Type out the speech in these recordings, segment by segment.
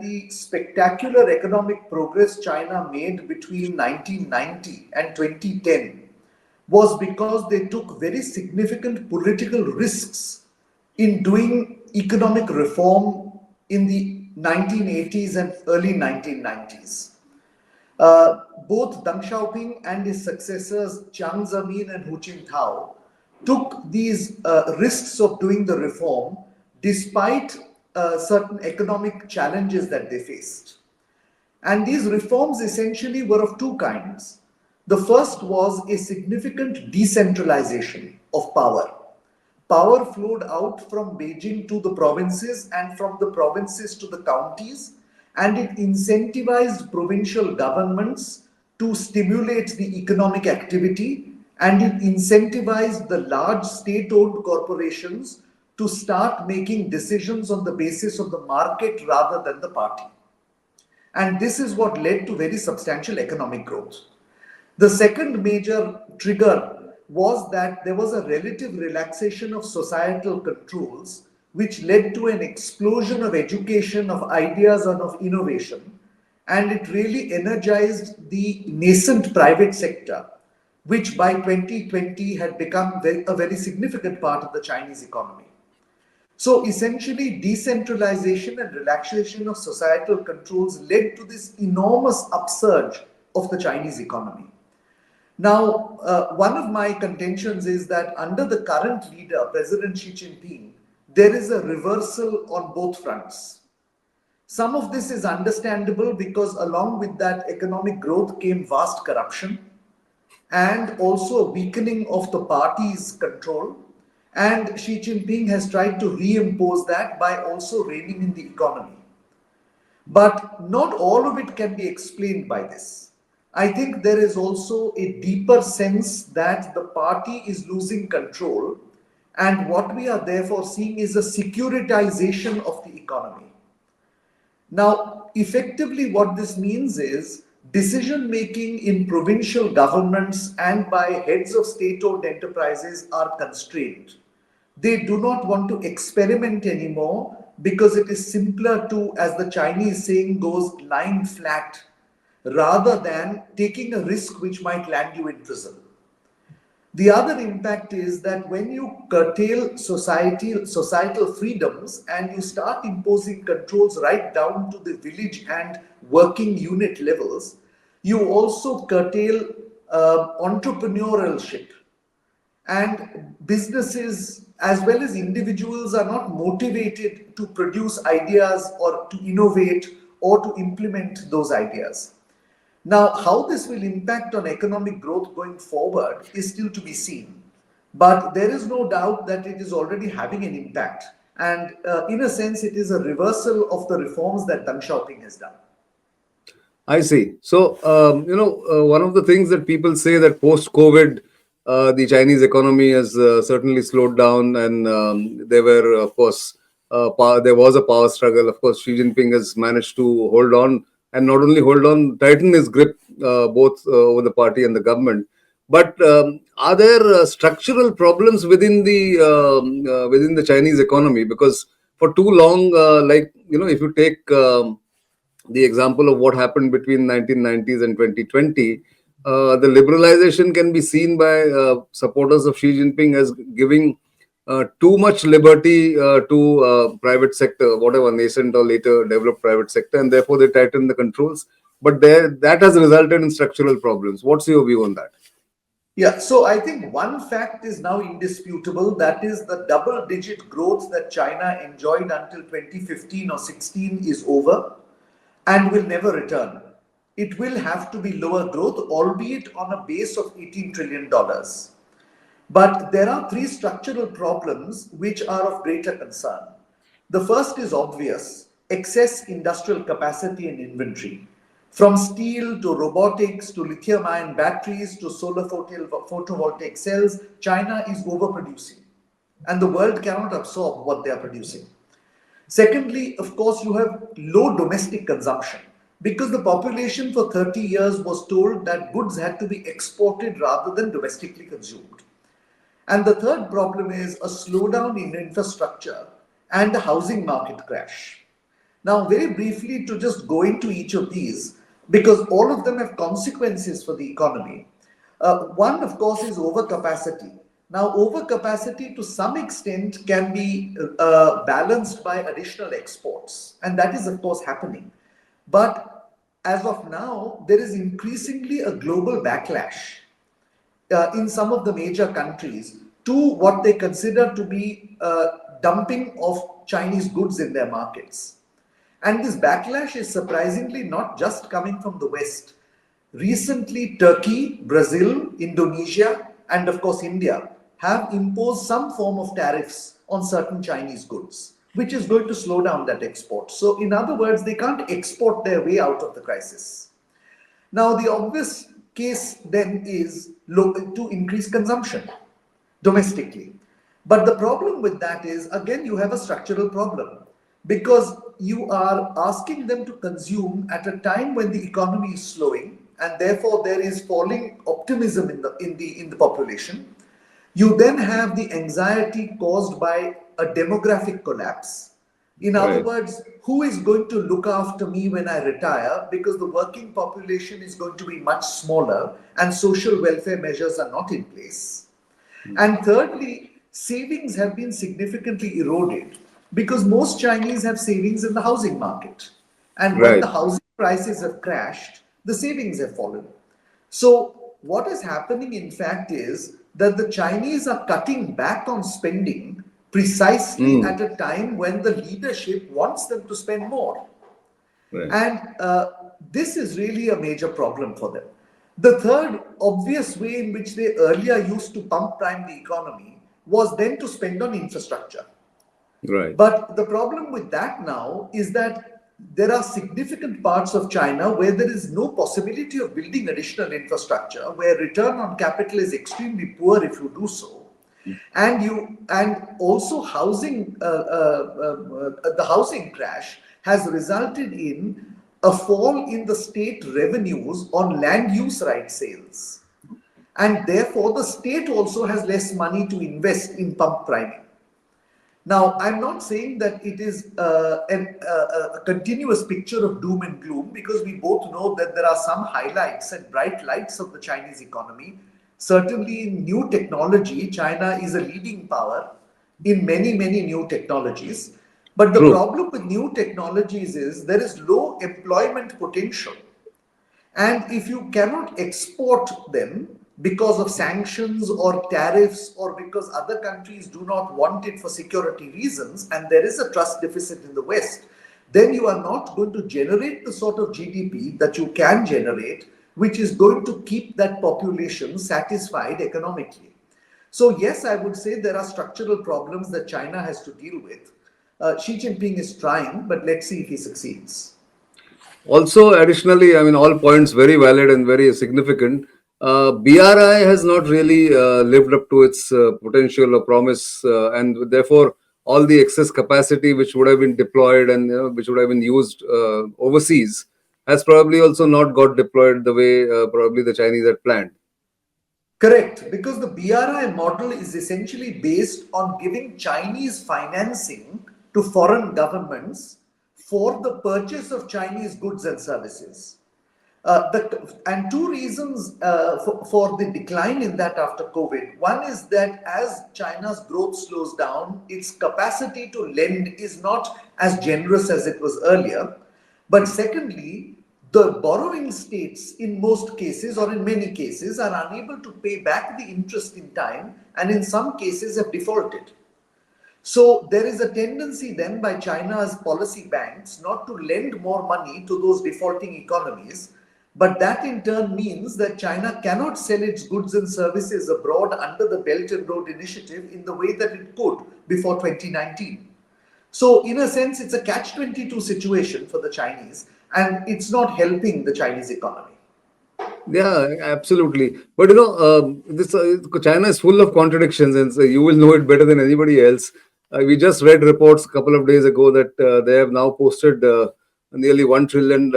the spectacular economic progress China made between 1990 and 2010 was because they took very significant political risks in doing economic reform in the 1980s and early 1990s. Both Deng Xiaoping and his successors Jiang Zemin and Hu Jintao took these risks of doing the reform despite certain economic challenges that they faced. And these reforms essentially were of two kinds. The first was a significant decentralization of power. Power flowed out from Beijing to the provinces and from the provinces to the counties, and it incentivized provincial governments to stimulate the economic activity, and it incentivized the large state-owned corporations to start making decisions on the basis of the market rather than the party. And this is what led to very substantial economic growth. The second major trigger was that there was a relative relaxation of societal controls, which led to an explosion of education, of ideas, and of innovation. And it really energized the nascent private sector, which by 2020 had become a very significant part of the Chinese economy. So essentially, decentralization and relaxation of societal controls led to this enormous upsurge of the Chinese economy. Now, one of my contentions is that under the current leader, President Xi Jinping, there is a reversal on both fronts. Some of this is understandable because along with that economic growth came vast corruption and also a weakening of the party's control. And Xi Jinping has tried to reimpose that by also reining in the economy. But not all of it can be explained by this. I think there is also a deeper sense that the party is losing control, and what we are therefore seeing is a securitization of the economy. Now, effectively, what this means is decision making in provincial governments and by heads of state-owned enterprises are constrained. They do not want to experiment anymore because it is simpler to, as the Chinese saying goes, lying flat, rather than taking a risk which might land you in prison. The other impact is that when you curtail societal freedoms and you start imposing controls right down to the village and working unit levels, you also curtail entrepreneurship. And businesses as well as individuals are not motivated to produce ideas or to innovate or to implement those ideas. Now, how this will impact on economic growth going forward is still to be seen. But there is no doubt that it is already having an impact. And in a sense, it is a reversal of the reforms that Deng Xiaoping has done. I see. So, one of the things that people say that post-COVID, the Chinese economy has certainly slowed down, and there were, of course, there was a power struggle. Of course, Xi Jinping has managed to hold on, and not only hold on, tighten his grip both over the party and the government. But are there structural problems within the Chinese economy? Because for too long, if you take the example of what happened between 1990s and 2020, the liberalization can be seen by supporters of Xi Jinping as giving too much liberty to private sector, whatever nascent or later developed private sector, and therefore they tighten the controls. But that has resulted in structural problems. What's your view on that? Yeah, so I think one fact is now indisputable. That is the double-digit growth that China enjoyed until 2015 or 16 is over and will never return. It will have to be lower growth, albeit on a base of $18 trillion. But there are three structural problems which are of greater concern. The first is obvious: excess industrial capacity and inventory. From steel to robotics to lithium-ion batteries to solar photovoltaic cells, China is overproducing, and the world cannot absorb what they are producing. Secondly, of course, you have low domestic consumption because the population for 30 years was told that goods had to be exported rather than domestically consumed. And the third problem is a slowdown in infrastructure and a housing market crash. Now, very briefly, to just go into each of these, because all of them have consequences for the economy. One, of course, is overcapacity. Now, overcapacity to some extent can be balanced by additional exports, and that is, of course, happening. But as of now, there is increasingly a global backlash in some of the major countries to what they consider to be dumping of Chinese goods in their markets. And this backlash is surprisingly not just coming from the West. Recently, Turkey, Brazil, Indonesia, and of course India have imposed some form of tariffs on certain Chinese goods, which is going to slow down that export. So, in other words, they can't export their way out of the crisis. Now, the obvious case then is to increase consumption domestically. But the problem with that is, again, you have a structural problem because you are asking them to consume at a time when the economy is slowing and therefore there is falling optimism in the population. You then have the anxiety caused by a demographic collapse. In other Right. words, who is going to look after me when I retire? Because the working population is going to be much smaller and social welfare measures are not in place. And thirdly, savings have been significantly eroded because most Chinese have savings in the housing market. And when the Right. housing prices have crashed, the savings have fallen. So, what is happening, in fact, is that the Chinese are cutting back on spending precisely Mm. at a time when the leadership wants them to spend more. Right. And this is really a major problem for them. The third obvious way in which they earlier used to pump prime the economy was then to spend on infrastructure. Right. But the problem with that now is that there are significant parts of China where there is no possibility of building additional infrastructure, where return on capital is extremely poor if you do so. And also the housing crash has resulted in a fall in the state revenues on land use right sales. And therefore, the state also has less money to invest in pump priming. Now, I'm not saying that it is a continuous picture of doom and gloom because we both know that there are some highlights and bright lights of the Chinese economy. Certainly, in new technology, China is a leading power in many, many new technologies. But the True. problem with new technologies is there is low employment potential. And if you cannot export them because of sanctions or tariffs or because other countries do not want it for security reasons, and there is a trust deficit in the West, then you are not going to generate the sort of GDP that you can generate, which is going to keep that population satisfied economically. So, yes, I would say there are structural problems that China has to deal with. Xi Jinping is trying, but let's see if he succeeds. Also, additionally, I mean, all points very valid and very significant. BRI has not really lived up to its potential or promise, and therefore, all the excess capacity which would have been deployed and which would have been used overseas has probably also not got deployed the way probably the Chinese had planned. Correct, because the BRI model is essentially based on giving Chinese financing to foreign governments for the purchase of Chinese goods and services. And two reasons for the decline in that after COVID. One is that as China's growth slows down, its capacity to lend is not as generous as it was earlier. But secondly, the borrowing states, in most cases or in many cases, are unable to pay back the interest in time and in some cases have defaulted. So there is a tendency then by China's policy banks not to lend more money to those defaulting economies, but that in turn means that China cannot sell its goods and services abroad under the Belt and Road Initiative in the way that it could before 2019. So, in a sense, it's a catch-22 situation for the Chinese, and it's not helping the Chinese economy. Yeah, absolutely. But this China is full of contradictions, and so you will know it better than anybody else. We just read reports a couple of days ago that they have now posted nearly $1 billion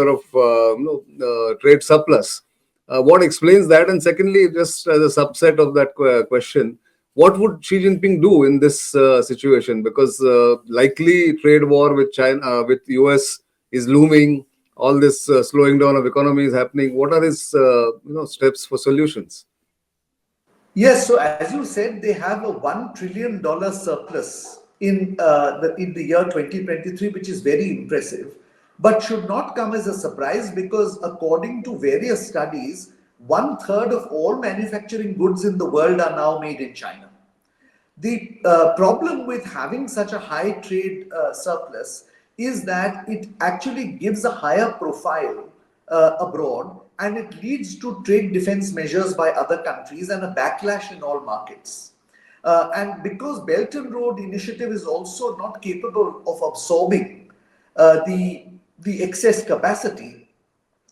of trade surplus. What explains that? And secondly, just as a subset of that question, what would Xi Jinping do in this situation? Because likely trade war with China, with US is looming. All this slowing down of economy is happening. What are his steps for solutions? Yes, so as you said, they have a $1 trillion surplus in the year 2023, which is very impressive, but should not come as a surprise because according to various studies, one third of all manufacturing goods in the world are now made in China. The problem with having such a high trade surplus is that it actually gives a higher profile abroad, and it leads to trade defense measures by other countries and a backlash in all markets. And because Belt and Road Initiative is also not capable of absorbing the excess capacity,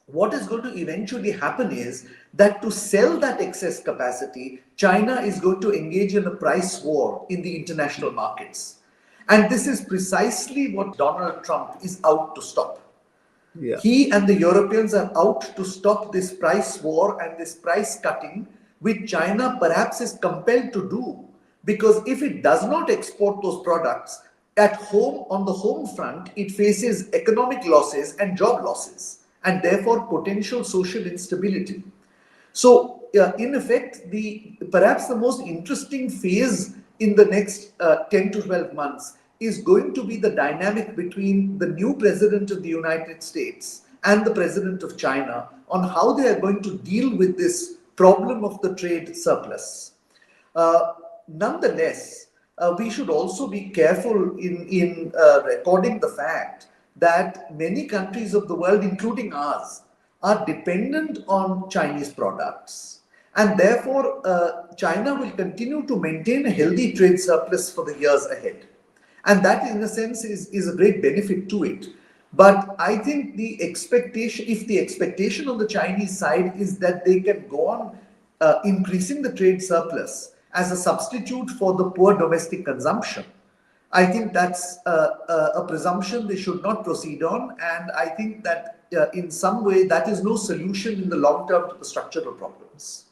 what is going to eventually happen is that to sell that excess capacity, China is going to engage in a price war in the international markets. And this is precisely what Donald Trump is out to stop. Yeah. He and the Europeans are out to stop this price war and this price cutting, which China perhaps is compelled to do. Because if it does not export those products, at home, on the home front, it faces economic losses and job losses, and therefore potential social instability. So, in effect, the perhaps the most interesting phase in the next 10 to 12 months is going to be the dynamic between the new president of the United States and the president of China on how they are going to deal with this problem of the trade surplus. Nonetheless, we should also be careful in recording the fact that many countries of the world, including ours, are dependent on Chinese products. And therefore, China will continue to maintain a healthy trade surplus for the years ahead. And that, in a sense, is a great benefit to it. But I think the expectation, if the expectation on the Chinese side is that they can go on increasing the trade surplus as a substitute for the poor domestic consumption, I think that's a presumption they should not proceed on. And I think that in some way that is no solution in the long term to the structural problems.